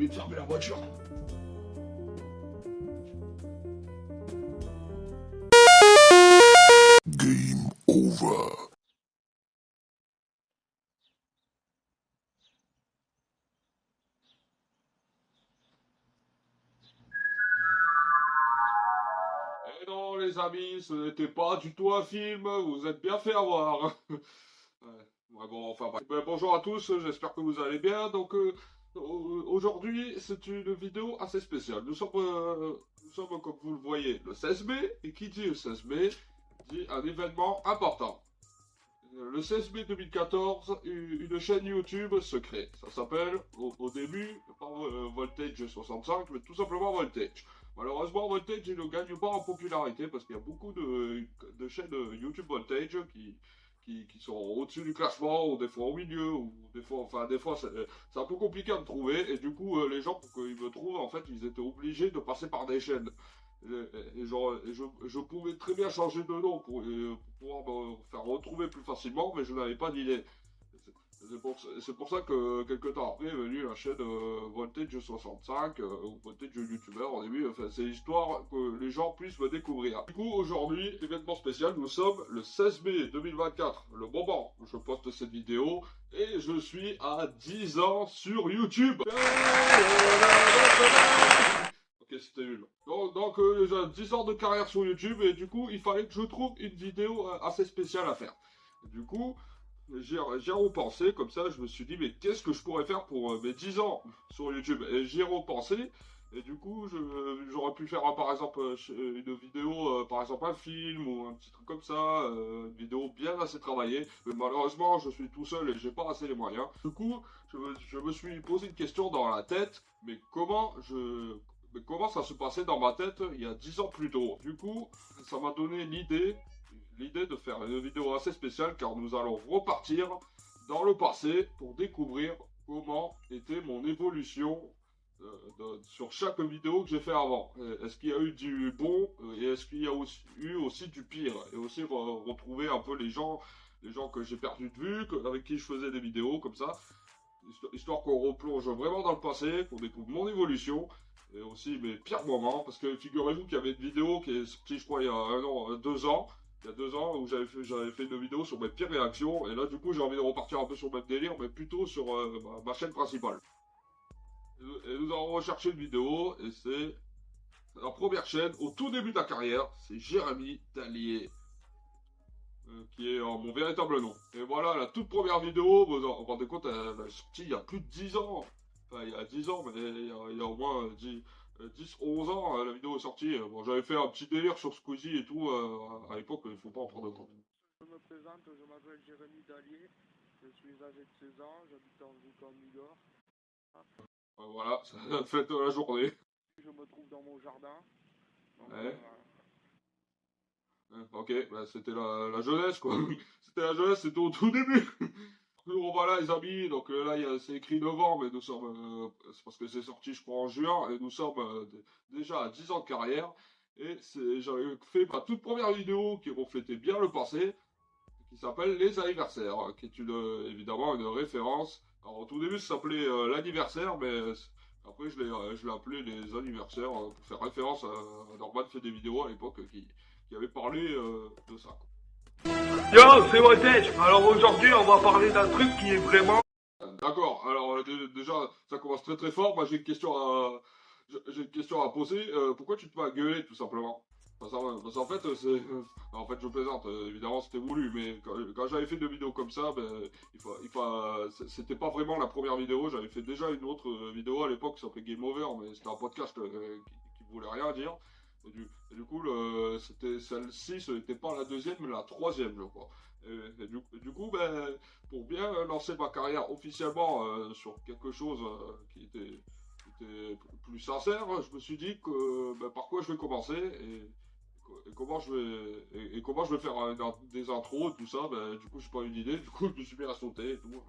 oublié de fermer la voiture. Game over. Eh non, les amis, ce n'était pas du tout un film, vous êtes bien fait avoir. Ouais, bon, enfin bref. Bonjour à tous, j'espère que vous allez bien. Donc aujourd'hui, c'est une vidéo assez spéciale. Nous sommes, comme vous le voyez, le 16 mai, et qui dit le 16 mai, dit un événement important. Le 16 mai 2014, une chaîne YouTube se crée. Ça s'appelle, au début, pas Voltage 65, mais tout simplement Voltage. Malheureusement, Voltage il ne gagne pas en popularité parce qu'il y a beaucoup de chaînes YouTube Voltage qui sont au-dessus du classement, ou des fois au milieu, ou des fois c'est un peu compliqué à me trouver. Et du coup, les gens, pour qu'ils me trouvent, en fait, ils étaient obligés de passer par des chaînes. Je pouvais très bien changer de nom pour pouvoir me faire retrouver plus facilement, mais je n'avais pas d'idée. C'est pour ça que quelques temps après est venue la chaîne Voltage 65 ou Voltage YouTuber au début. Enfin, c'est histoire que les gens puissent me découvrir. Du coup, aujourd'hui, événement spécial, nous sommes le 16 mai 2024, le moment où je poste cette vidéo, et je suis à 10 ans sur YouTube. Ok, c'était nul. Donc j'ai 10 ans de carrière sur YouTube et du coup, il fallait que je trouve une vidéo assez spéciale à faire. Du coup, j'ai repensé, comme ça, je me suis dit, mais qu'est-ce que je pourrais faire pour mes 10 ans sur YouTube? Et j'y ai repensé, et du coup, j'aurais pu faire, par exemple, une vidéo, par exemple, un film ou un petit truc comme ça, une vidéo bien assez travaillée. Mais malheureusement, je suis tout seul et j'ai pas assez les moyens. Du coup, je me suis posé une question dans la tête, mais comment ça se passait dans ma tête il y a 10 ans plus tôt? Du coup, ça m'a donné l'idée de faire une vidéo assez spéciale car nous allons repartir dans le passé pour découvrir comment était mon évolution sur chaque vidéo que j'ai fait avant. Est-ce qu'il y a eu du bon et est-ce qu'il y a eu aussi du pire? Et aussi retrouver un peu les gens que j'ai perdu de vue, avec qui je faisais des vidéos comme ça, histoire qu'on replonge vraiment dans le passé, qu'on découvre mon évolution et aussi mes pires moments. Parce que figurez-vous qu'il y avait une vidéo qui est sortie, je crois, il y a un an, 2 ans. Il y a 2 ans où j'avais fait une vidéo sur mes pires réactions. Et là, du coup, j'ai envie de repartir un peu sur le même délire, mais plutôt sur ma chaîne principale. Et nous avons recherché une vidéo, et c'est la première chaîne au tout début de la carrière. C'est Jérémy Dallier, qui est mon véritable nom. Et voilà, la toute première vidéo, vous vous rendez compte, elle est sortie il y a plus de 10 ans. Enfin, il y a 10 ans, mais il y a au moins 10 11 ans, la vidéo est sortie. Bon, j'avais fait un petit délire sur Squeezie et tout à l'époque, il faut pas en prendre compte. Je me présente, je m'appelle Jérémy Dallier, je suis âgé de 16 ans, j'habite en ville comme New Voilà, ça fait la journée. Je me trouve dans mon jardin. Donc, Ouais. Ok, bah, c'était la jeunesse, quoi. C'était la jeunesse, c'était au tout début. Bon, voilà, les amis, donc là, c'est écrit novembre, mais nous sommes, c'est parce que c'est sorti, je crois, en juin, et nous sommes déjà à 10 ans de carrière. Et j'avais fait ma toute première vidéo qui reflétait bien le passé, qui s'appelle Les anniversaires, qui est évidemment une référence. Alors, au tout début, ça s'appelait l'anniversaire, mais après, je l'ai appelé Les anniversaires pour faire référence à Norman fait des vidéos à l'époque qui avait parlé de ça, quoi. Yo, c'est Voltage. Alors aujourd'hui, on va parler d'un truc qui est vraiment... D'accord, alors déjà, ça commence très très fort. Moi, j'ai une question à poser. Pourquoi tu te m'as gueulé, tout simplement? Parce qu'en fait, en fait, je plaisante. Évidemment, c'était voulu, mais quand j'avais fait 2 vidéos comme ça, ben, c'était pas vraiment la première vidéo. J'avais fait déjà une autre vidéo à l'époque qui s'appelait Game Over, mais c'était un podcast qui voulait rien dire. Et du coup, c'était celle-ci, ce n'était pas la deuxième, mais la troisième, je crois. Du coup, ben, pour bien lancer ma carrière officiellement sur quelque chose qui était plus sincère, je me suis dit que ben, par quoi je vais commencer et comment comment je vais faire des intros, tout ça. Ben, du coup, j'ai pas eu d'idée. Du coup, je me suis mis à sauter et tout.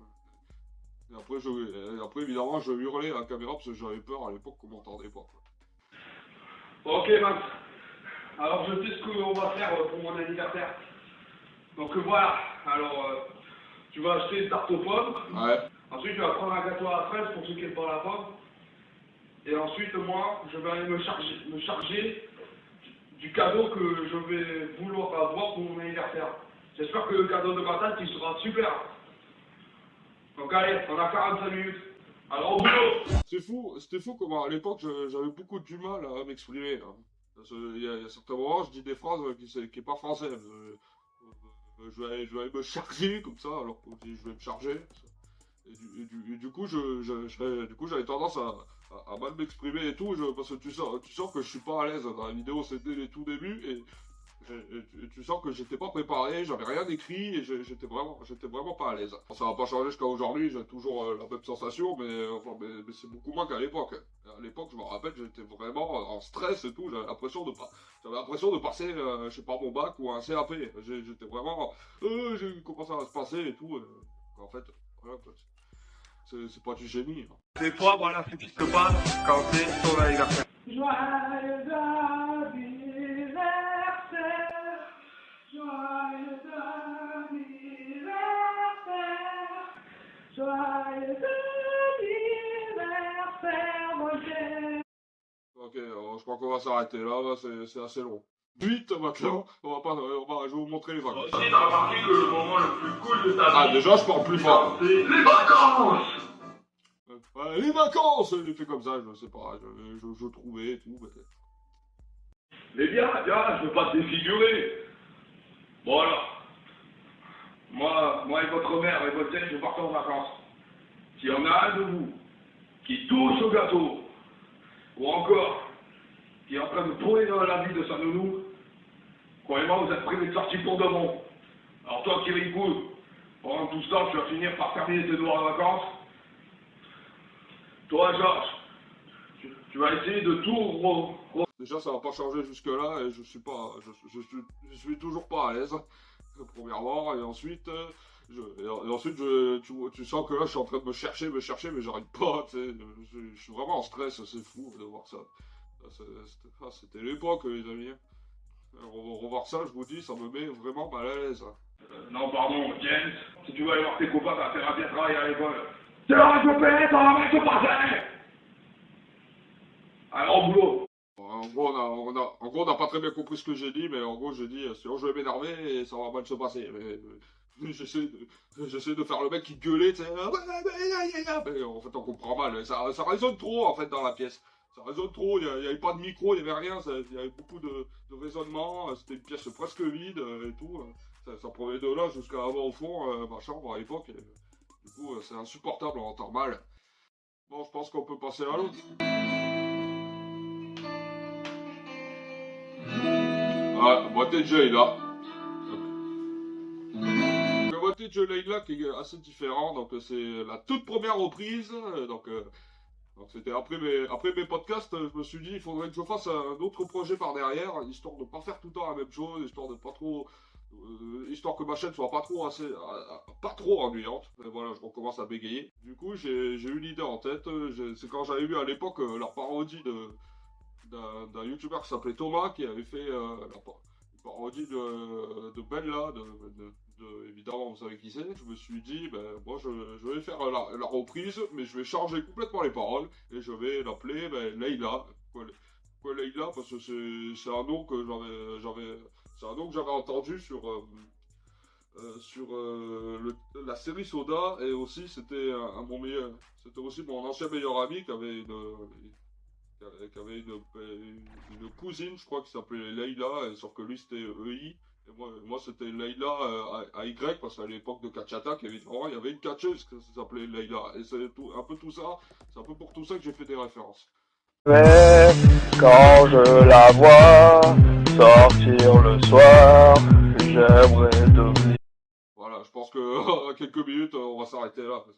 Et après, évidemment, je hurlais à la caméra parce que j'avais peur à l'époque qu'on m'entendait pas, quoi. Ok Max, alors je sais ce qu'on va faire pour mon anniversaire. Donc voilà, alors tu vas acheter une tarte aux pommes. Ouais. Ensuite tu vas prendre un gâteau à la fraise pour ceux qui n'aiment pas la pomme. Et ensuite, moi, je vais aller me charger du cadeau que je vais vouloir avoir pour mon anniversaire. J'espère que le cadeau de ma tante, il sera super. Donc allez, on a 45 minutes. Alors au boulot. C'était fou comment à l'époque j'avais beaucoup du mal à m'exprimer, hein. Parce que il y a certains moments, je dis des phrases qui est pas françaises. Je vais aller me charger comme ça, alors que je vais me charger. Et du coup, du coup, j'avais tendance à mal m'exprimer et tout, parce que tu sens que je suis pas à l'aise dans la vidéo, c'était les tout débuts, et tu sens que j'étais pas préparé, j'avais rien écrit, et j'étais vraiment pas à l'aise. Ça va pas changer jusqu'à aujourd'hui, j'ai toujours la même sensation, mais c'est beaucoup moins qu'à l'époque. À l'époque, je me rappelle, j'étais vraiment en stress et tout, j'avais l'impression de passer, je sais pas, mon bac ou un CAP. J'étais vraiment, comment ça va se passer et tout, en fait, voilà, quoi. C'est pas du génie, hein. Des fois, voilà ce qui se passe quand c'est ton anniversaire. Joyeux anniversaire, joyeux anniversaire, joyeux anniversaire, Roger. Ok, je crois qu'on va s'arrêter là, c'est assez long. Vite maintenant, je vais vous montrer les vacances. Aussi, t'as remarqué que le moment le plus cool de ta vie. Ah, déjà, je parle plus fort. C'est les vacances. Ouais, les vacances, j'ai fait comme ça, je sais pas, je trouvais et tout. Mais viens, je veux pas te défigurer. Bon alors, moi et votre mère et votre tête, je partons en vacances. S'il y en a un de vous qui touche au gâteau, ou encore qui est en train de pourrir dans la vie de sa nounou, croyez-moi, vous êtes privé de sortie pour de bon. Alors toi qui l'écoutes, pendant tout ce temps, tu vas finir par terminer tes devoirs de vacances. Toi, Georges, tu vas essayer de tout Déjà, ça va pas changer jusque-là, et je suis toujours pas à l'aise, premièrement, et ensuite, tu sens que là, je suis en train de me chercher, mais j'arrive pas, tu sais, je suis vraiment en stress, c'est fou de voir ça. C'était l'époque, les amis. Revoir ça, je vous dis, ça me met vraiment mal à l'aise. Non, pardon, James, si tu veux aller voir tes copains, ça va faire un bien travail à l'école. C'est l'heure de paix, ça va mal se passer. Alors, au boulot. En gros, en gros, on n'a pas très bien compris ce que j'ai dit, mais en gros, j'ai dit, sinon je vais m'énerver et ça va mal se passer. J'essaie de faire le mec qui gueulait, tu sais, mais en fait, on comprend mal. Ça résonne trop, en fait, dans la pièce. Ça résonne trop, il n'y avait pas de micro, il n'y avait rien, il y avait beaucoup de raisonnement, c'était une pièce presque vide et tout. Ça prenait de là jusqu'à avoir au fond ma chambre à l'époque. Du coup, c'est insupportable, on entend mal. Bon, je pense qu'on peut passer à l'autre. Ah, boîtier de Leïla. Le boîtier de Leïla qui est assez différent, donc c'est la toute première reprise. Donc c'était après mes podcasts, je me suis dit il faudrait que je fasse un autre projet par derrière, histoire de pas faire tout le temps la même chose, histoire de pas trop, histoire que ma chaîne soit pas trop pas trop ennuyante. Et voilà, je recommence à bégayer. Du coup, j'ai eu l'idée en tête. C'est quand j'avais vu à l'époque la parodie d'un youtubeur qui s'appelait Thomas qui avait fait une parodie de Bella, évidemment vous savez qui c'est. Je me suis dit, ben moi je vais faire la reprise, mais je vais changer complètement les paroles et je vais l'appeler Leïla. Pourquoi Leïla? Parce que c'est un nom que j'avais entendu sur la série Soda, et aussi c'était c'était aussi mon ancien meilleur ami qui avait une cousine, je crois, qui s'appelait Leïla, et sauf que lui c'était EI, et moi c'était Leïla à Y, parce qu'à l'époque de Catch Attack, évidemment, il y avait une catcheuse qui s'appelait Leïla, et c'est un peu tout ça, c'est un peu pour tout ça que j'ai fait des références. Mais quand je la vois sortir le soir, j'aimerais devenir. Voilà, je pense que quelques minutes, on va s'arrêter là, parce que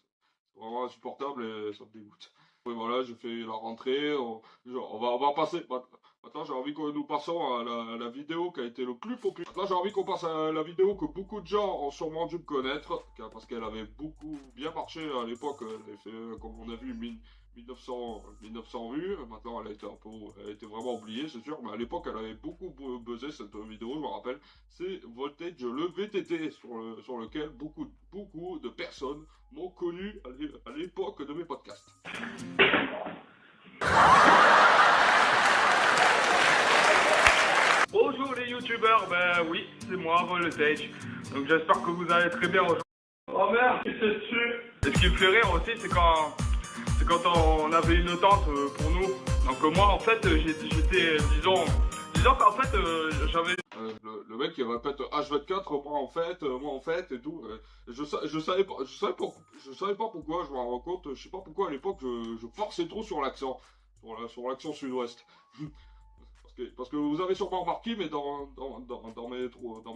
c'est vraiment insupportable et ça me dégoûte. Et voilà, j'ai fait la rentrée, on va passer. Maintenant, j'ai envie que nous passons à la vidéo qui a été le plus populaire. Maintenant, j'ai envie qu'on passe à la vidéo que beaucoup de gens ont sûrement dû connaître, parce qu'elle avait beaucoup bien marché à l'époque. Elle avait fait, comme on a vu, 1900 vues. Maintenant, elle a été vraiment oubliée, c'est sûr, mais à l'époque, elle avait beaucoup buzzé cette vidéo, je me rappelle. C'est Voltage le VTT, sur lequel beaucoup de personnes m'ont connu à l'époque de mes podcasts. Bonjour les youtubeurs, ben oui, c'est moi, Voltage. Donc j'espère que vous allez très bien aujourd'hui. Oh merde, qu'est-ce que c'est? Et ce qui me fait rire aussi, c'est quand on avait une tente pour nous. Donc moi en fait, j'étais, disons qu'en fait, j'avais... Le mec il répète H24, moi en fait et tout. Je savais pas pourquoi, je me rends compte, je sais pas pourquoi à l'époque je forçais trop sur l'accent, sur l'accent sud-ouest. Parce que vous avez sûrement remarqué, mais dans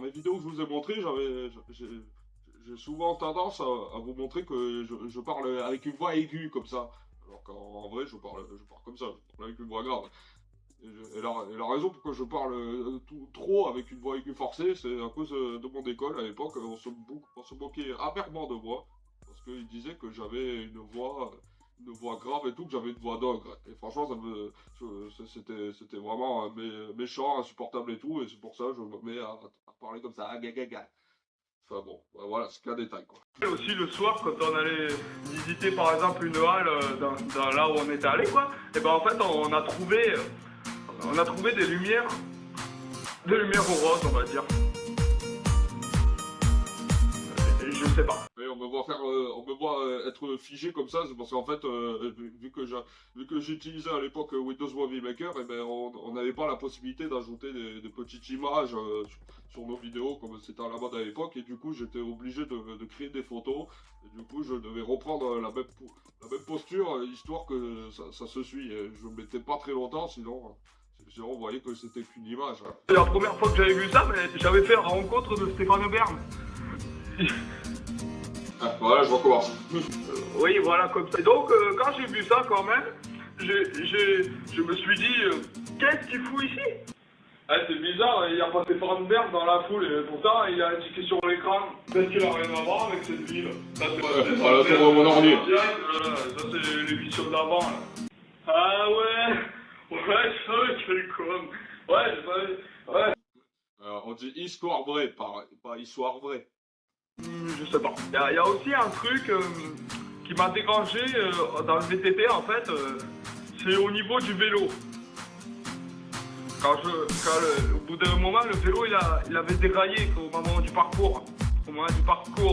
mes vidéos que je vous ai montrées, j'ai souvent tendance à vous montrer que je parle avec une voix aiguë comme ça. Alors qu'en vrai, je parle comme ça, je parle avec une voix grave. Et la raison pourquoi je parle trop avec une voix aiguë forcée, c'est à cause de mon école. À l'époque, on se moquait amèrement de moi, parce qu'ils disaient que j'avais une voix grave et tout, que j'avais une voix d'ogre. Et franchement, c'était vraiment méchant, insupportable et tout, et c'est pour ça que je me mets à parler comme ça, gaga. Enfin bon, voilà, c'est qu'un détail quoi. Aussi le soir, quand on allait visiter par exemple une halle dans là où on était allé quoi, et ben en fait on a trouvé des lumières roses, on va dire. Je sais pas. Mais on me voit être figé comme ça, c'est parce qu'en fait, vu que j'utilisais à l'époque Windows Movie Maker, et ben on n'avait pas la possibilité d'ajouter des petites images sur nos vidéos comme c'était à la mode à l'époque, et du coup j'étais obligé de créer des photos, et du coup je devais reprendre la même posture, histoire que ça se suit. Et je ne mettais pas très longtemps, sinon on voyait que c'était qu'une image. Hein. La première fois que j'avais vu ça, j'avais fait la rencontre de Stéphane Bern. Ah, voilà, je recommence. Oui, voilà, comme ça. Donc, quand j'ai vu ça, quand même, je me suis dit, qu'est-ce qu'il fout ici? C'est bizarre, il n'y a pas Stéphane Bern dans la foule, et pourtant, il a indiqué sur l'écran. Peut-être qu'il n'a rien à voir avec cette ville. Ça, voilà, sur mon ordi. Ça, c'est l'émission d'avant. Ah ouais, je savais quel con. Ouais, je savais. Ouais. On dit histoire vraie, pas histoire vraie. Je sais pas. Il y a aussi un truc qui m'a dérangé dans le VTT en fait, c'est au niveau du vélo. Au bout d'un moment, le vélo il avait déraillé au moment du parcours.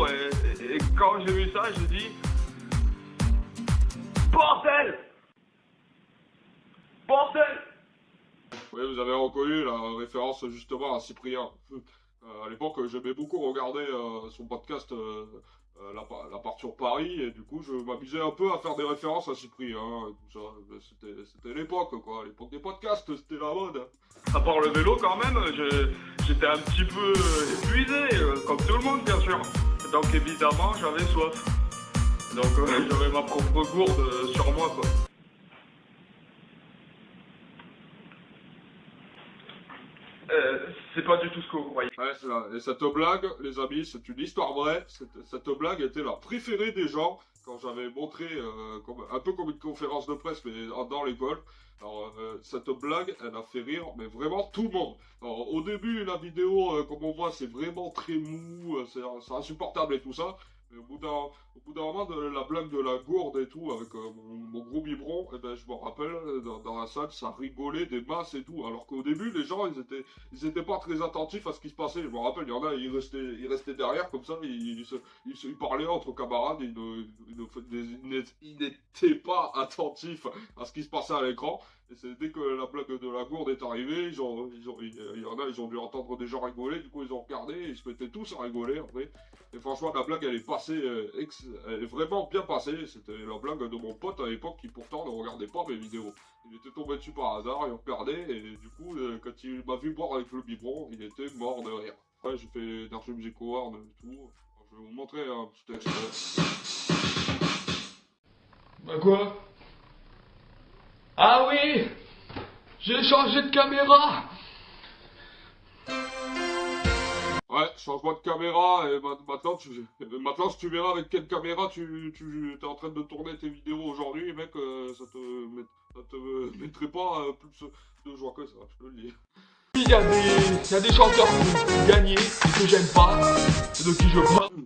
Et quand j'ai vu ça, j'ai dit bordel! Oui, vous avez reconnu la référence justement à Cyprien. À l'époque, j'aimais beaucoup regarder son podcast La part sur Paris, et du coup, je m'amusais un peu à faire des références à Cyprien. Hein, tout ça. C'était l'époque, quoi. L'époque des podcasts, c'était la mode. À part le vélo, quand même, j'étais un petit peu épuisé, comme tout le monde, bien sûr. Donc, évidemment, j'avais soif. Donc, j'avais ma propre gourde sur moi, quoi. C'est pas du tout ce que vous croyez. Ouais, c'est là. Et cette blague, les amis, c'est une histoire vraie. Cette blague était la préférée des gens quand j'avais montré, un peu comme une conférence de presse, mais dans l'école. Alors, cette blague, elle a fait rire, mais vraiment tout le monde. Alors, au début, la vidéo, comme on voit, c'est vraiment très mou, c'est insupportable et tout ça. Mais au bout d'un moment, de la blague de la gourde et tout, avec mon gros biberon, et ben, je me rappelle, dans la salle, ça rigolait des masses et tout. Alors qu'au début, les gens, ils étaient pas très attentifs à ce qui se passait. Je me rappelle, il y en a, ils restaient derrière, comme ça, ils parlaient entre camarades, ils n'étaient pas attentifs à ce qui se passait à l'écran. Et c'est dès que la blague de la gourde est arrivée, il y en a, ils ont dû entendre des gens rigoler, du coup ils ont regardé, et ils se mettaient tous à rigoler après. Et franchement, la blague elle est passée, elle est vraiment bien passée. C'était la blague de mon pote à l'époque qui pourtant ne regardait pas mes vidéos. Il était tombé dessus par hasard, il regardait, et du coup, quand il m'a vu boire avec le biberon, il était mort de rire. Après, j'ai fait Energy Music Award et tout. Alors, je vais vous montrer un petit extrait. Bah quoi? Ah oui! J'ai changé de caméra! Ouais, changement de caméra, et maintenant, si tu verras avec quelle caméra tu es en train de tourner tes vidéos aujourd'hui, mec, ça te mettrait pas plus de joie que ça, je te le dis. Il y a des chanteurs qui ont gagné, que j'aime pas, de qui je parle.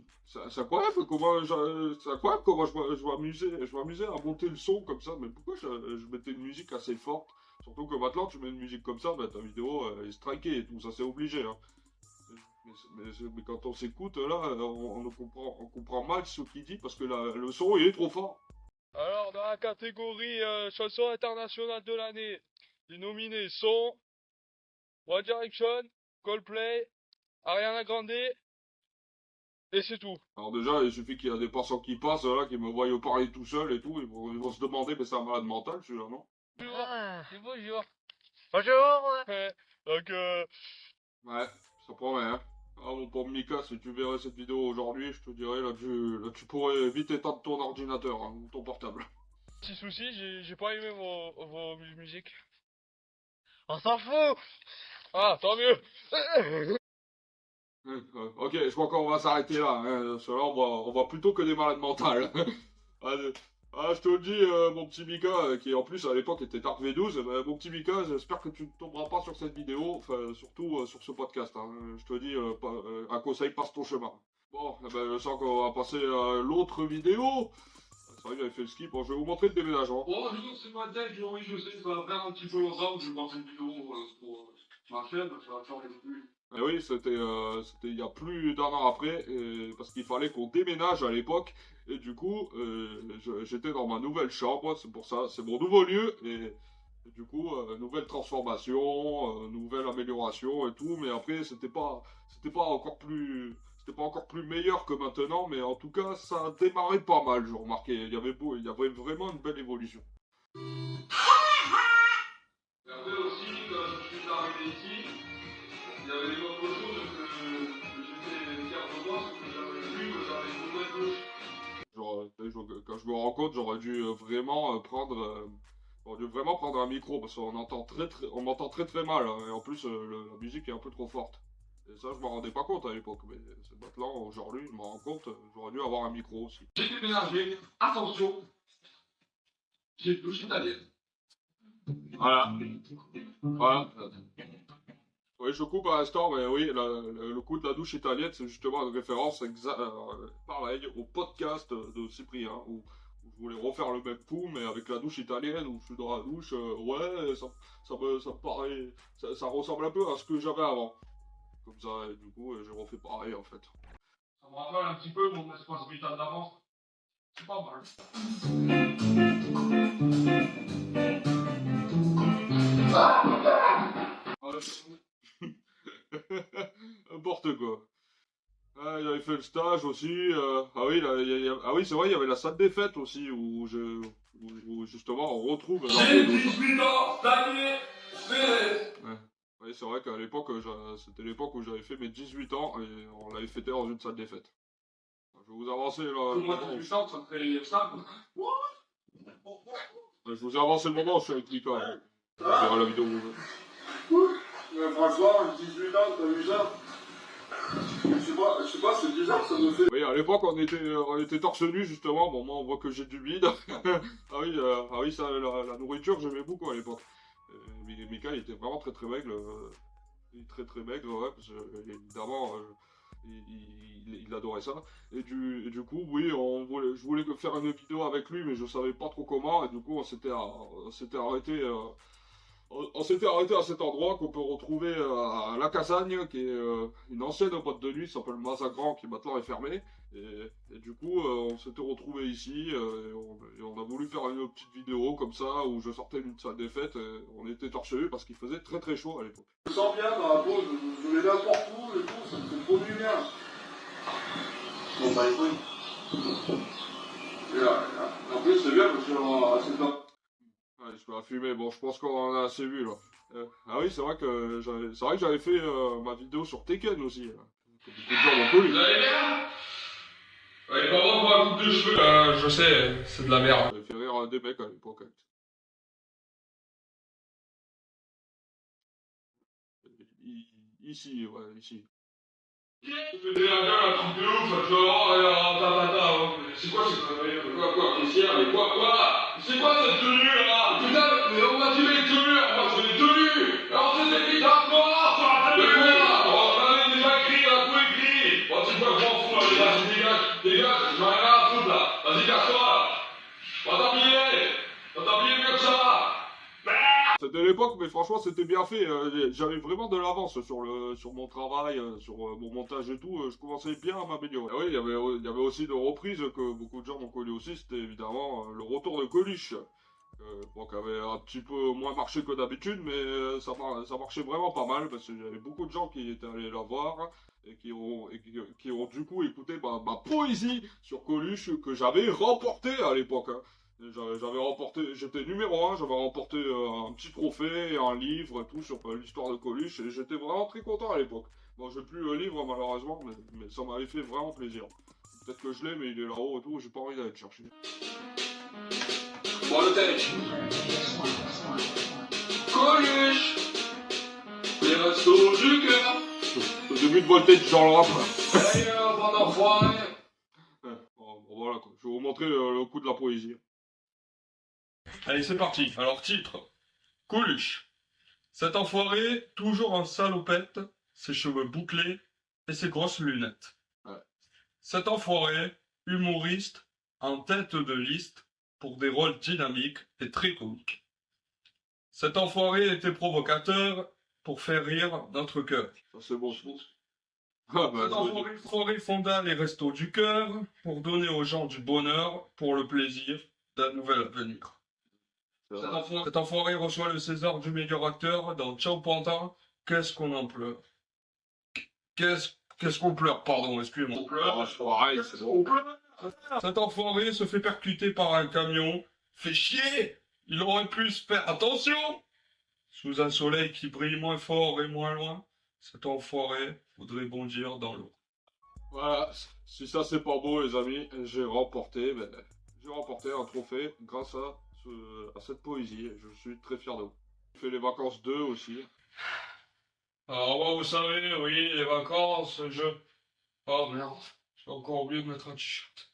c'est incroyable comment je m'amusais à monter le son comme ça. Mais pourquoi je mettais une musique assez forte? Surtout que maintenant, tu mets une musique comme ça, bah, ta vidéo est strikée et tout, ça c'est obligé. Hein. Mais quand on s'écoute, là, on comprend mal ce qu'il dit parce que le son il est trop fort. Alors, dans la catégorie chanson internationale de l'année, les nominés sont One Direction, Coldplay, Ariana Grande, et c'est tout. Alors déjà, il suffit qu'il y a des passants qui passent, là, qui me voient parler tout seul et tout, ils vont se demander, mais c'est un malade mental, celui-là, non? Bonjour. Bonjour. Bonjour. Donc, Ouais, ça promet, hein. Ah, mon pauvre Mika, si tu verrais cette vidéo aujourd'hui, je te dirais, là, tu pourrais vite éteindre ton ordinateur, hein, ou ton portable. petit souci, j'ai pas aimé vos musiques. On s'en fout. Ah, tant mieux. Ok, je crois qu'on va s'arrêter là, hein. Parce que là, on voit plutôt que des malades mentales. Allez. Ah, je te le dis, mon petit Mika, qui en plus à l'époque était Dark V12, mon petit Mika, j'espère que tu ne tomberas pas sur cette vidéo, enfin surtout sur ce podcast. Hein. Je te dis, un conseil, passe ton chemin. Bon, eh ben, je sens qu'on va passer à l'autre vidéo. C'est vrai que j'avais fait le skip, bon, je vais vous montrer le déménagement. Bon, bonjour, c'est moi Dave, oui, je sais, ça va faire un petit peu longtemps que je pense une vidéo pour ma chaîne, ça va faire les plus. Et oui, c'était il y a plus d'1 an après, parce qu'il fallait qu'on déménage à l'époque, et du coup, j'étais dans ma nouvelle chambre, c'est pour ça, c'est mon nouveau lieu, et du coup, nouvelle transformation, nouvelle amélioration et tout, mais après, c'était pas encore plus meilleur que maintenant, mais en tout cas, ça a démarré pas mal, j'ai remarqué, il y avait vraiment une belle évolution. Et après aussi, quand je suis arrivé ici, il y avait autre chose que j'étais fier de moi, c'est que j'avais vu que j'avais une nouvelle douche. Quand je me rends compte, j'aurais dû vraiment prendre un micro parce qu'on entend on m'entend très mal, hein, et en plus la musique est un peu trop forte. Et ça, je m'en rendais pas compte à l'époque, mais c'est maintenant, aujourd'hui, je me rends compte, j'aurais dû avoir un micro aussi. J'ai déménagé, attention, j'ai une douche italienne. Voilà. Voilà. Oui, je coupe à l'instant, mais oui, le coup de la douche italienne, c'est justement une référence pareil au podcast de Cyprien, où je voulais refaire le même coup, mais avec la douche italienne, où je suis dans la douche, ouais, ça me paraît, ça ressemble un peu à ce que j'avais avant. Comme ça, et du coup, j'ai refait pareil, en fait. Ça me rappelle un petit peu mon espace vital d'avant. C'est pas mal. N'importe quoi. Ah, j'avais fait le stage aussi. Ah oui, c'est vrai, il y avait la salle des fêtes aussi, où justement on retrouve. J'ai 18 ans, ça y est, Ouais. Oui, c'est vrai qu'à l'époque, c'était l'époque où j'avais fait mes 18 ans et on l'avait fêté dans une salle des fêtes. Je vais vous avancer là. Moi, 18 ans, ça fait ça. Je vous ai avancé le moment où je suis avec Mika. Hein. On verra la vidéo. Mais franchement, 18 ans, t'as vu ça? Je sais pas, c'est bizarre, ça me fait. Oui, à l'époque, on était torse nu justement. Bon, moi, on voit que j'ai du bide. ah oui, ça, la nourriture, j'aimais beaucoup à l'époque. Mika, il était vraiment très maigre. Il est très maigre, ouais, parce que évidemment, il adorait ça. Et du coup, oui, je voulais faire une vidéo avec lui, mais je savais pas trop comment. Et du coup, on s'était arrêté. On s'était arrêté à cet endroit qu'on peut retrouver à La Cassagne, qui est une ancienne boîte de nuit, qui s'appelle Mazagran, qui maintenant est fermée. Et du coup, on s'était retrouvé ici, et on a voulu faire une petite vidéo comme ça, où je sortais d'une salle des fêtes, et on était torse nu parce qu'il faisait très chaud à l'époque. Je me sens bien dans la peau, je vais n'importe où et tout, ça me fait trop du bien. Bon, bah, écoute. Et là, en plus, c'est bien parce que c'est pas. Ouais, je vais fumer, bon, je pense qu'on en a assez vu là. Ah oui, c'est vrai que j'avais fait ma vidéo sur Tekken aussi. Là. Que beaucoup de gens l'ont connu. Vous allez bien? Ouais, pas bon pour la coupe de cheveux, je sais, c'est de la merde. J'avais fait rire des mecs à l'époque. Ici, ouais, ici. Je fais déjà un truc de ouf, tu vas voir, tatata, c'est quoi cette connerie? Quoi, caissière, mais quoi? C'est quoi cette tenue là? Putain, mais on m'a dit les tenues, moi je veux les tenues! Alors c'est des guitares noires sur la tenue! Mais quoi? On avait déjà écrit, on a tout écrit! Bon, c'est quoi, je m'en fous, là, déjà, c'est dégage! C'était l'époque, mais franchement, c'était bien fait. J'avais vraiment de l'avance sur mon travail, sur mon montage et tout. Je commençais bien à m'améliorer. Ah oui, il y avait aussi de reprises que beaucoup de gens m'ont connu aussi. C'était évidemment le retour de Coluche. Bon, qui avait un petit peu moins marché que d'habitude, mais ça marchait vraiment pas mal parce qu'il y avait beaucoup de gens qui étaient allés la voir et qui ont du coup écouté ma poésie sur Coluche que j'avais remporté à l'époque. Hein. J'avais remporté, j'étais numéro 1, j'avais remporté un petit trophée, un livre, tout sur l'histoire de Coluche, et j'étais vraiment très content à l'époque. Bon, j'ai plus le livre malheureusement, mais ça m'avait fait vraiment plaisir. Peut-être que je l'ai, mais il est là-haut et tout, j'ai pas envie d'aller le chercher. Bon, le tech. Coluche. Les restos du cœur. Le début de Voltage dans le rap. D'ailleurs, bon enfoiré. Bon, voilà quoi, je vais vous montrer le coup de la poésie. Allez, c'est parti. Alors, titre. Coluche. Cet enfoiré, toujours en salopette, ses cheveux bouclés et ses grosses lunettes. Ouais. Cet enfoiré, humoriste, en tête de liste, pour des rôles dynamiques et très comiques. Cet enfoiré était provocateur pour faire rire notre cœur. Ça c'est bon, je pense. Ah bah, Cet enfoiré fonda les restos du cœur pour donner aux gens du bonheur pour le plaisir d'un nouvel avenir. Cet enfoiré reçoit le César du meilleur acteur dans Ciao Pantin. Qu'est-ce qu'on en pleure? Qu'est-ce qu'on pleure? Pardon, excusez-moi. On pleure, c'est pareil, c'est bon. Cet enfoiré se fait percuter par un camion. Fait chier! Il aurait pu se faire attention! Sous un soleil qui brille moins fort et moins loin, cet enfoiré voudrait bondir dans l'eau. Voilà, si ça c'est pas beau les amis, j'ai remporté un trophée grâce à cette poésie. Je suis très fier de vous. J'ai fait les vacances 2 aussi. Alors moi, vous savez, oui, les vacances, Oh merde, j'ai encore oublié de mettre un t-shirt.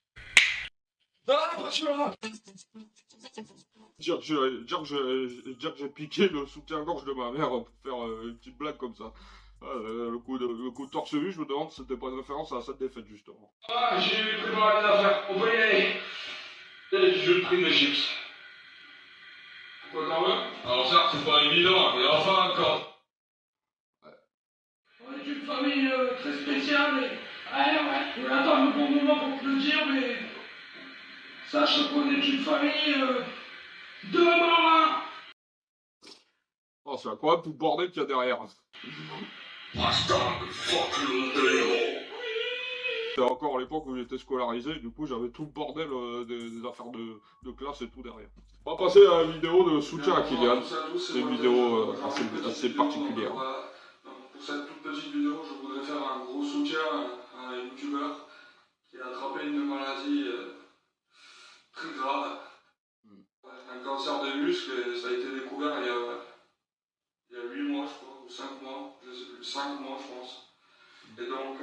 Ah, attention! Dire que j'ai piqué le soutien-gorge de ma mère pour faire une petite blague comme ça. Ah, le coup de torse nu, je me demande si c'était pas une référence à cette défaite justement. Ah, j'ai préparé des affaires. On peut y aller. Et je prie mes chips. Pourquoi t'en veux? Alors ça, c'est pas évident, mais enfin encore. On est une famille très spéciale et... Ouais, je vais attendre le bon moment pour te le dire, mais... Sache qu'on est une famille de marins. Oh, c'est incroyable tout le bordel qu'il y a derrière. C'est encore à l'époque où j'étais scolarisé, du coup j'avais tout le bordel des affaires de classe et tout derrière. On va passer à la vidéo de soutien à Kylian. C'est une vidéo assez particulière. Voilà. Donc, pour cette toute petite vidéo, je voudrais faire un gros soutien à un youtubeur qui a attrapé une maladie très grave. Un cancer des muscles, et ça a été découvert il y a 8 mois, je crois, ou 5 mois, je sais plus, 5 mois, je pense. Et donc,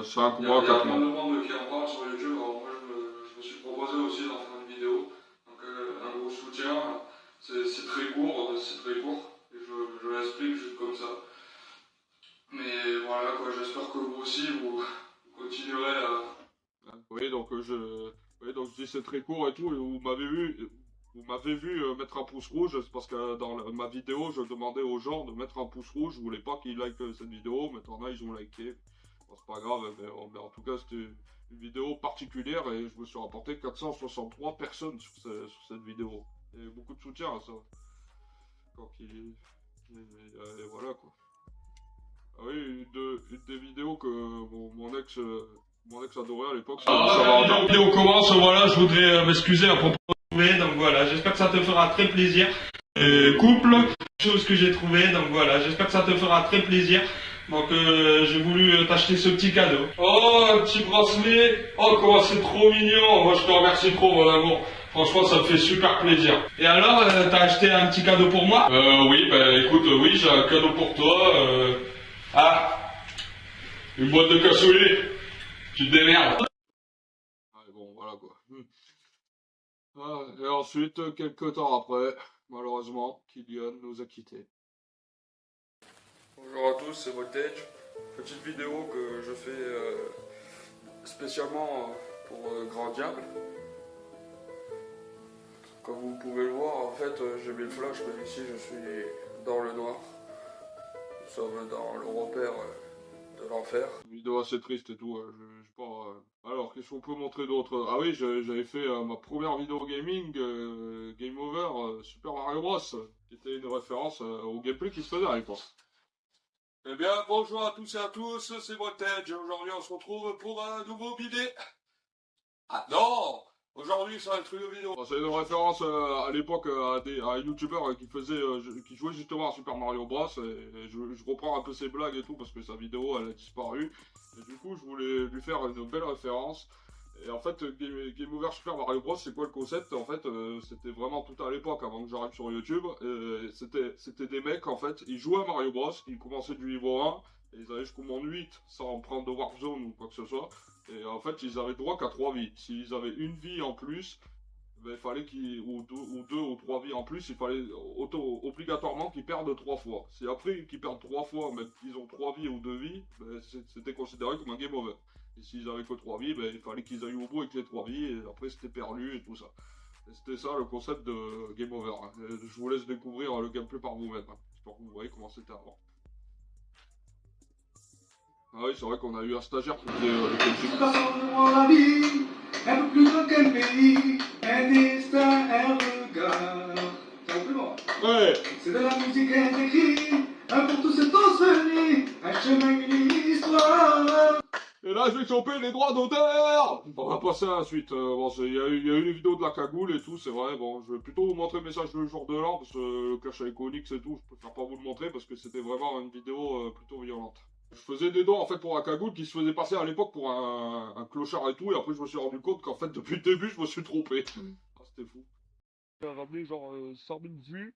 5 il y mois, a 4 plein de mois. monde qui en parle sur YouTube, alors moi je me suis proposé aussi d'en faire une vidéo. Donc un gros soutien, c'est très court, et je l'explique juste comme ça. Mais voilà quoi, j'espère que vous aussi, vous continuerez à... Oui, donc je dis c'est très court et tout, et vous m'avez vu mettre un pouce rouge, c'est parce que dans ma vidéo, je demandais aux gens de mettre un pouce rouge, je voulais pas qu'ils likent cette vidéo, mais t'en as, ils ont liké. Bon, c'est pas grave, mais en tout cas, c'était une vidéo particulière et je me suis rapporté 463 personnes sur cette vidéo. Et beaucoup de soutien à ça. Et voilà quoi. Ah oui, une des vidéos que mon ex adorait à l'époque, c'est La vidéo commence, voilà, je voudrais m'excuser à propos de donc voilà, j'espère que ça te fera très plaisir. Couple, chose que j'ai trouvé, donc voilà, j'espère que ça te fera très plaisir. Donc j'ai voulu t'acheter ce petit cadeau. Oh, un petit bracelet, oh comment c'est trop mignon, moi je te remercie trop mon amour. Franchement ça me fait super plaisir. Et alors, t'as acheté un petit cadeau pour moi? Oui, bah écoute, oui, j'ai un cadeau pour toi. Une boîte de cassoulet. Tu te démerdes. Ouais, bon, voilà quoi. Et ensuite, quelques temps après, malheureusement, Kylian nous a quittés. Bonjour à tous, c'est Voltage. Petite vidéo que je fais spécialement pour Grand Diable. comme vous pouvez le voir, en fait, j'ai mis le flash, mais ici je suis dans le noir. Nous sommes dans le repère de l'enfer. Une vidéo assez triste et tout, je pas... Alors, qu'est-ce qu'on peut montrer d'autre? Ah oui, j'avais fait ma première vidéo gaming, Game Over, Super Mario Bros, qui était une référence au gameplay qui se faisait à l'époque. Eh bien, bonjour à tous et à tous, c'est Voltage, aujourd'hui on se retrouve pour un nouveau bidet. Ah non! Aujourd'hui, ça va être une vidéo. C'est une référence à l'époque à un youtubeur qui jouait justement à Super Mario Bros. Et je reprends un peu ses blagues et tout parce que sa vidéo elle a disparu. Et du coup, je voulais lui faire une belle référence. Et en fait, Game Over Super Mario Bros, c'est quoi le concept? En fait, c'était vraiment tout à l'époque avant que j'arrive sur YouTube. C'était des mecs, en fait, ils jouaient à Mario Bros, ils commençaient du niveau 1, et ils allaient jusqu'au monde 8 sans prendre de Warzone ou quoi que ce soit. Et en fait, ils avaient droit qu'à 3 vies. S'ils avaient une vie en plus, ben, il fallait ou deux ou 3 vies en plus, il fallait obligatoirement qu'ils perdent 3 fois. Si après qu'ils perdent 3 fois, mais qu'ils ont 3 vies ou 2 vies, ben, c'était considéré comme un game over. Et s'ils avaient que 3 vies, ben, il fallait qu'ils aillent au bout avec les 3 vies, et après c'était perdu et tout ça. Et c'était ça le concept de game over. Je vous laisse découvrir le gameplay par vous-même. J'espère que vous voyez comment c'était avant. Ah oui, c'est vrai qu'on a eu un stagiaire qui faisait le coaching. La vie, un peu plus loin qu'un pays, un destin, un regard. Ça va plus loin. Ouais. C'est de la musique écrite, un pour tous et tous venus, un chemin, une histoire. Et là, je vais choper les droits d'auteur. On va passer à la suite. Bon, il y a eu les vidéos de la cagoule et tout, c'est vrai. Bon, je vais plutôt vous montrer le message de jour de l'an, parce que le clash avec Onyx et tout, je préfère pas vous le montrer, parce que c'était vraiment une vidéo plutôt violente. Je faisais des dons en fait pour la cagoule qui se faisait passer à l'époque pour un clochard et tout, et après je me suis rendu compte qu'en fait depuis le début je me suis trompé. Ah, c'était fou. Il a ramené genre 100 000 vues.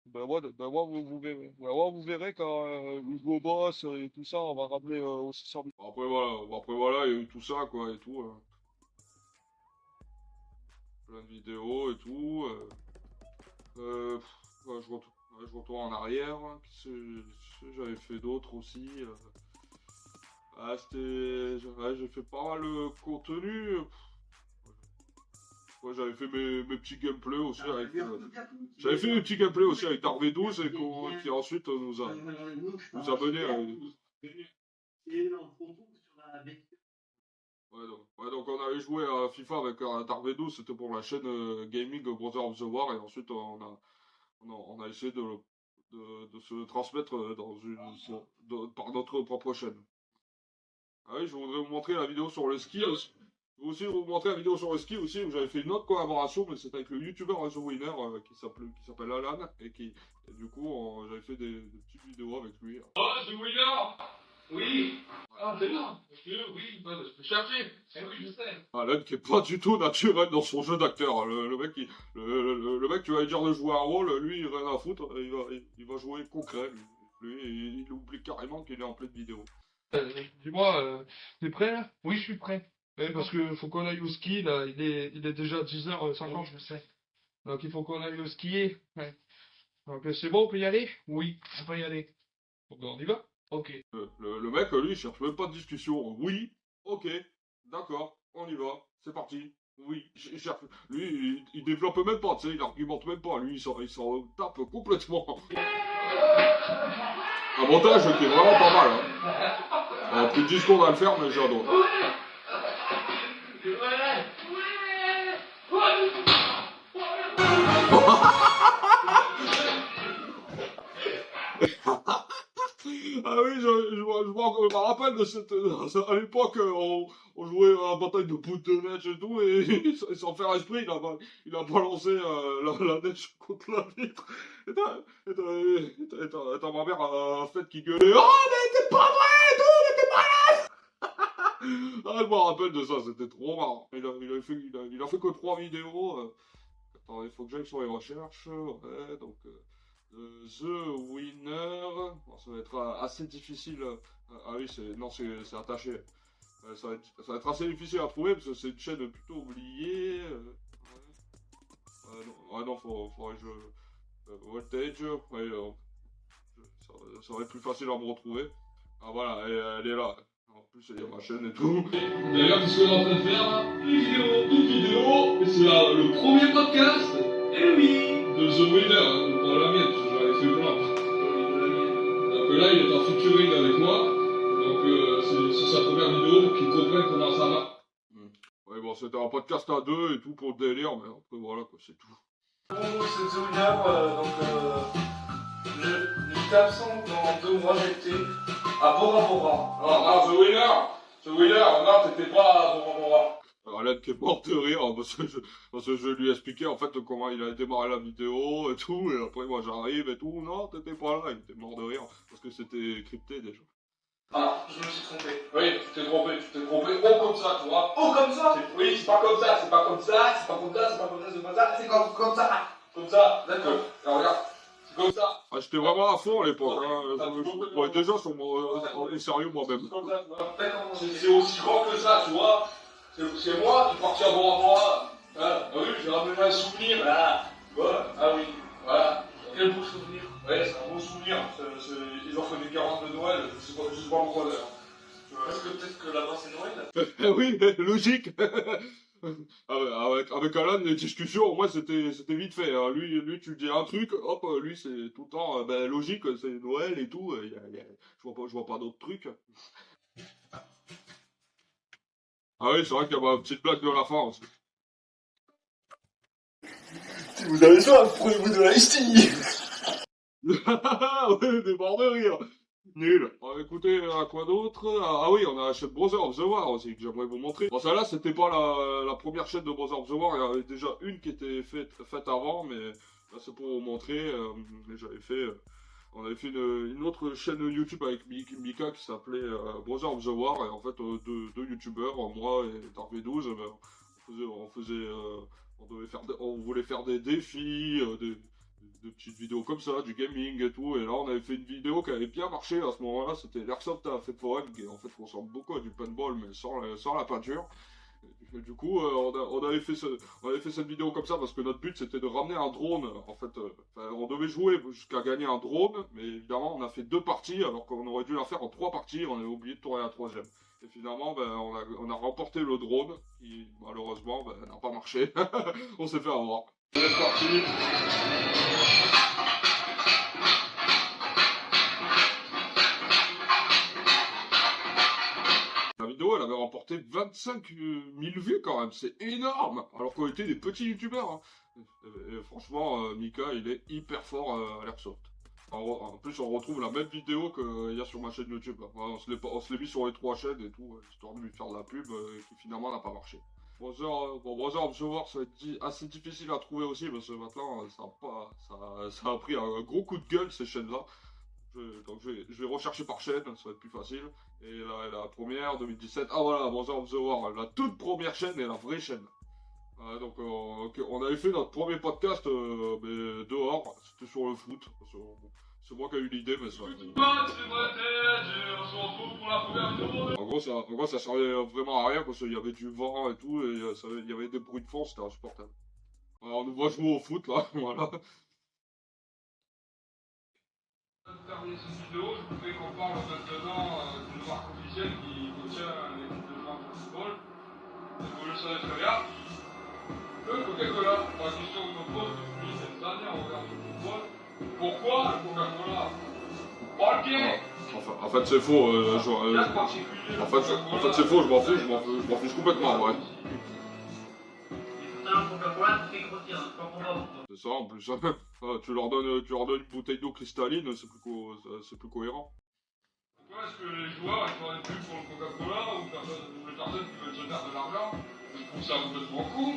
Ben moi, vous verrez quand Hugo Boss et tout ça, on va ramener aussi 100 000. Après voilà, il y a eu tout ça quoi et tout. Plein de vidéos et tout. Ouais, je retourne en arrière. Qu'est-ce que j'avais fait d'autre aussi? Ah, j'ai fait pas mal de contenu. Ouais, j'avais fait mes petits gameplays aussi avec. J'avais fait mes petits gameplays aussi avec Darvé 12 et qui ensuite nous a mené à. Ouais, donc on avait joué à FIFA avec Darvé 12, c'était pour la chaîne Gaming Brother of the War, et ensuite on a essayé de se transmettre par notre propre chaîne. Ah oui, je voudrais vous montrer la vidéo sur le ski aussi. Je vais aussi vous montrer la vidéo sur le ski aussi, où j'avais fait une autre collaboration, mais c'était avec le youtubeur The Winner qui s'appelle Alan, et du coup j'avais fait des petites vidéos avec lui. Oh, The Winner! Oui! Ah, c'est là! Oui, je peux chercher! Oui, je sais! Alan qui est pas du tout naturel dans son jeu d'acteur. Le mec, tu vas lui dire de jouer un rôle, lui il rien à foutre, il va jouer concret. Lui il oublie carrément qu'il est en pleine vidéo. Dis-moi, t'es prêt là? Oui, je suis prêt. Parce que faut qu'on aille au ski là, il est déjà 10h50. Oui, je sais. Donc il faut qu'on aille au skier. Ouais. Donc c'est bon, on peut y aller? Oui, on peut y aller. Bon, ben, on y va? Ok. Le mec, lui, il cherche même pas de discussion. Oui, ok, d'accord, on y va, c'est parti. Oui, il cherche. Lui, il développe même pas, tu sais, il argumente même pas. Lui, il s'en tape complètement. Un montage qui est vraiment pas mal. Hein. On a pris 10 secondes à le faire, mais j'adore. Ah oui, je me rappelle de cette. À l'époque, on jouait à la bataille de bout de neige et tout, et sans faire esprit, il a balancé la neige contre la vitre. Et t'as ma mère à fête qui gueulait. Oh, mais c'est pas vrai, tout, mais t'es malade! Ah, je me rappelle de ça, c'était trop marrant. Il a fait que 3 vidéos. Attendez, il faut que j'aille sur les recherches. Ouais, donc. The Winner, bon, ça va être assez difficile. Ah oui, c'est attaché. Ça va être assez difficile à trouver parce que c'est une chaîne plutôt oubliée. Non, faudrait que je. Voltage, ouais, ça va être plus facile à me retrouver. Ah voilà, elle est là. Alors, plus il y a ma chaîne et tout. D'ailleurs, qu'est-ce qu'on est en train de faire là? Une vidéo, et c'est le premier podcast. Eh oui. De The Winner, hein, pour la mienne, parce que j'en avais fait plein. Donc là, il est en featuring avec moi. Donc c'est sa première vidéo pour qu'il comprenne comment ça va. Ouais, bon, c'était un podcast à deux et tout pour le délire, mais après voilà, quoi, c'est tout. Bon, c'est The Winner, donc j'étais absent pendant 2 mois, j'étais à Bora Bora. Ah, The Winner, non, t'étais pas à Bora Bora. Alain qui est mort de rire, parce que je lui ai expliqué en fait comment il a démarré la vidéo et tout, et après moi j'arrive et tout, non, t'étais pas là, il était mort de rire, parce que c'était crypté déjà. Ah, je me suis trompé. Oui, tu t'es trompé, oh comme ça, tu vois. Oh, comme ça? Oui, c'est pas comme ça, c'est pas comme ça, c'est pas comme ça, c'est pas comme ça, c'est pas ça, c'est comme ça. Comme ça, d'accord. Alors regarde, c'est comme ça. Ah, j'étais vraiment à fond à l'époque, hein. Ouais, déjà, sur mon sérieux moi-même. C'est aussi grand que ça, tu vois. C'est moi qui est parti à Bora Bora. Hein, ah oui, j'ai ramené un souvenir, là. Voilà, ah oui, voilà. Quel beau souvenir. Ouais, c'est un beau souvenir. Ils ont fait des 40 de Noël, je sais pas pourquoi d'ailleurs. Parce que peut-être que là-bas c'est Noël. Oui, logique. Avec Alan, les discussions, moi c'était vite fait. Hein. Lui, tu dis un truc, hop, lui c'est tout le temps logique, c'est Noël et tout. Je vois pas d'autres trucs. Ah oui, c'est vrai qu'il y a ma petite blague de la fin aussi. Si vous avez soif, prenez-vous de l'ice tea. Ouais, des morts de rire. Nul. Écoutez, quoi d'autre? Ah oui, on a la chaîne Brother of the War aussi, que j'aimerais vous montrer. Bon, celle-là, c'était pas la première chaîne de Brother of the War, il y avait déjà une qui était faite avant, mais là, c'est pour vous montrer. On avait fait une autre chaîne YouTube avec Mika qui s'appelait Brother of the War, et en fait, deux youtubeurs, moi et Dark-V12, on voulait faire des défis, de petites vidéos comme ça, du gaming et tout, et là on avait fait une vidéo qui avait bien marché à ce moment-là, c'était l'Airsoft à Fête Foraine, qui en fait ressemble beaucoup à du paintball, mais sans la peinture. Et du coup, on avait fait cette vidéo comme ça parce que notre but c'était de ramener un drone. En fait, on devait jouer jusqu'à gagner un drone, mais évidemment on a fait 2 parties alors qu'on aurait dû la faire en 3 parties. On a oublié de tourner la 3e. Et finalement, on a remporté le drone qui malheureusement n'a pas marché. On s'est fait avoir. C'est parti. La vidéo, elle avait remporté 25 000 vues quand même, c'est énorme. Alors qu'on était des petits youtubeurs. Hein. Et franchement, Mika, il est hyper fort à l'airsoft. En plus, on retrouve la même vidéo qu'il y a sur ma chaîne YouTube. Hein. On se l'est mis sur les 3 chaînes et tout, histoire de lui faire de la pub, qui finalement n'a pas marché. Brother of the War, ça va être assez difficile à trouver aussi, parce que maintenant, ça a pris un gros coup de gueule, ces chaînes-là. Donc je vais rechercher par chaîne, ça va être plus facile. Et la première, 2017, ah voilà, Brother of the War, la toute première chaîne et la vraie chaîne. Donc on avait fait notre premier podcast mais dehors, c'était sur le foot. C'est moi qui ai eu l'idée, mais ça... En gros, ça servait vraiment à rien, parce qu'il y avait du vent et tout, et il y avait des bruits de fond, c'était insupportable. Alors on nous voit jouer au foot, là, voilà. Pour terminer cette vidéo, je voudrais qu'on parle maintenant d'une marque officielle qui contient l'équipe de France de football. Vous le savez très bien. Le Coca-Cola. La question que je me pose depuis cette année en regardant le football. Pourquoi le Coca-Cola? Ok. En fait, c'est faux. En fait, c'est faux. Je m'en fiche complètement, ouais. C'est ça, en plus. Tu leur donnes une bouteille d'eau cristalline, c'est plus cohérent. Pourquoi est-ce que les joueurs ils font une pub pour le Coca-Cola ou les personnes qui veulent se faire de l'argent? Je trouve ça complètement con.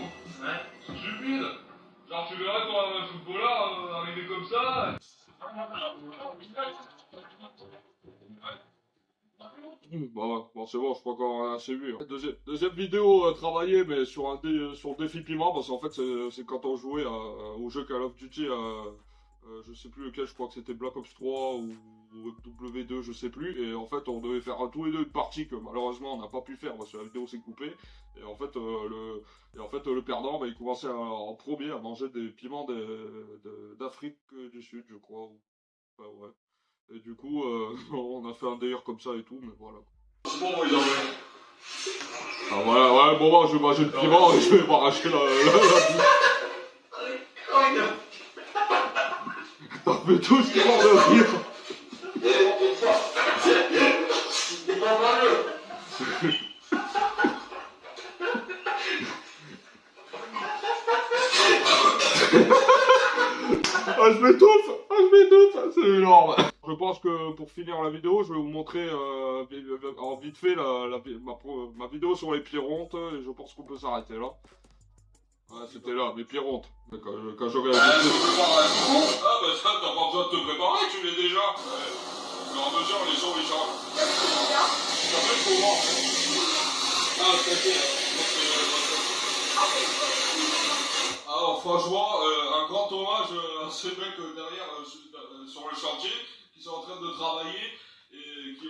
Ouais. C'est stupide. Genre tu verrais toi un footballeur arriver comme ça. Bon, c'est bon, je crois qu'on a assez vu. Hein. Deuxième vidéo travaillée, mais sur le défi piment, parce qu'en fait, c'est quand on jouait au jeu Call of Duty, je sais plus lequel, je crois que c'était Black Ops 3 ou W2, je sais plus, et en fait, on devait faire tous les deux une partie que malheureusement on n'a pas pu faire parce que la vidéo s'est coupée, et en fait, le perdant, il commençait en premier à manger des piments d'Afrique du Sud, je crois. Ouais. Et du coup, on a fait un délire comme ça et tout, mais voilà. c'est bon, moi, ils envoient. Ah voilà, ouais, bon, je vais manger le piment et je vais m'arracher la T'en fais tous qui mort de rire. Ah, je m'étouffe, c'est énorme. Je pense que pour finir la vidéo, je vais vous montrer en vite fait ma vidéo sur les pierrontes, et je pense qu'on peut s'arrêter là. Ouais, c'était là, mes pierrontes. Quand j'aurai la vidéo. Ah bah ça, t'as pas besoin de te préparer, tu l'es déjà. Ouais. Mais en mesure, les sons, ils changent. Ça fait comment? Ah, alors franchement, un grand hommage à ces mecs derrière sur le chantier qui sont en train de travailler et qui...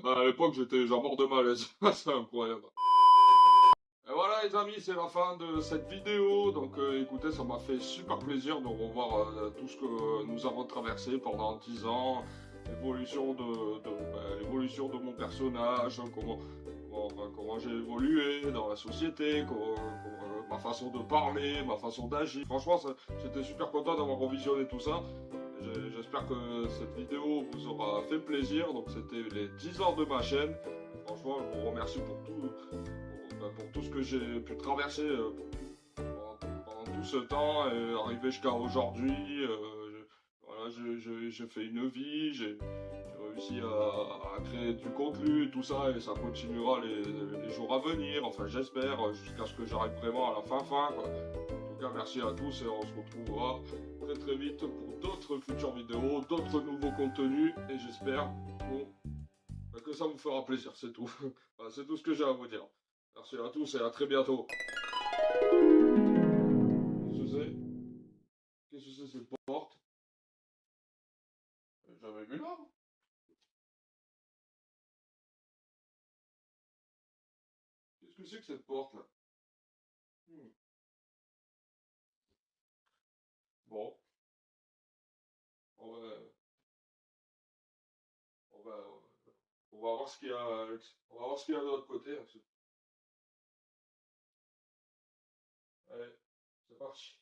À l'époque, j'étais déjà mort de malaise. C'est incroyable. Et voilà les amis, c'est la fin de cette vidéo. Donc écoutez, ça m'a fait super plaisir de revoir tout ce que nous avons traversé pendant 10 ans. L'évolution l'évolution de mon personnage, comment j'ai évolué dans la société, ma façon de parler, ma façon d'agir. Franchement, j'étais super content d'avoir revisionné tout ça. J'espère que cette vidéo vous aura fait plaisir. Donc c'était les 10 ans de ma chaîne. Franchement, je vous remercie pour tout ce que j'ai pu traverser pendant tout ce temps et arriver jusqu'à aujourd'hui. Voilà, j'ai fait une vie, j'ai réussi à créer du contenu et tout ça, et ça continuera les jours à venir, enfin j'espère, jusqu'à ce que j'arrive vraiment à la fin quoi. En tout cas, merci à tous et on se retrouvera très très vite pour d'autres futures vidéos, d'autres nouveaux contenus, et j'espère que ça vous fera plaisir, c'est tout. Voilà, c'est tout ce que j'ai à vous dire. Merci à tous et à très bientôt. Qu'est-ce que c'est cette porte? J'avais vu là. Qu'est-ce que c'est que cette porte là? Bon, on va, on va, on va voir ce qu'il y a, on va voir ce qu'il y a de l'autre côté. Allez, c'est parti.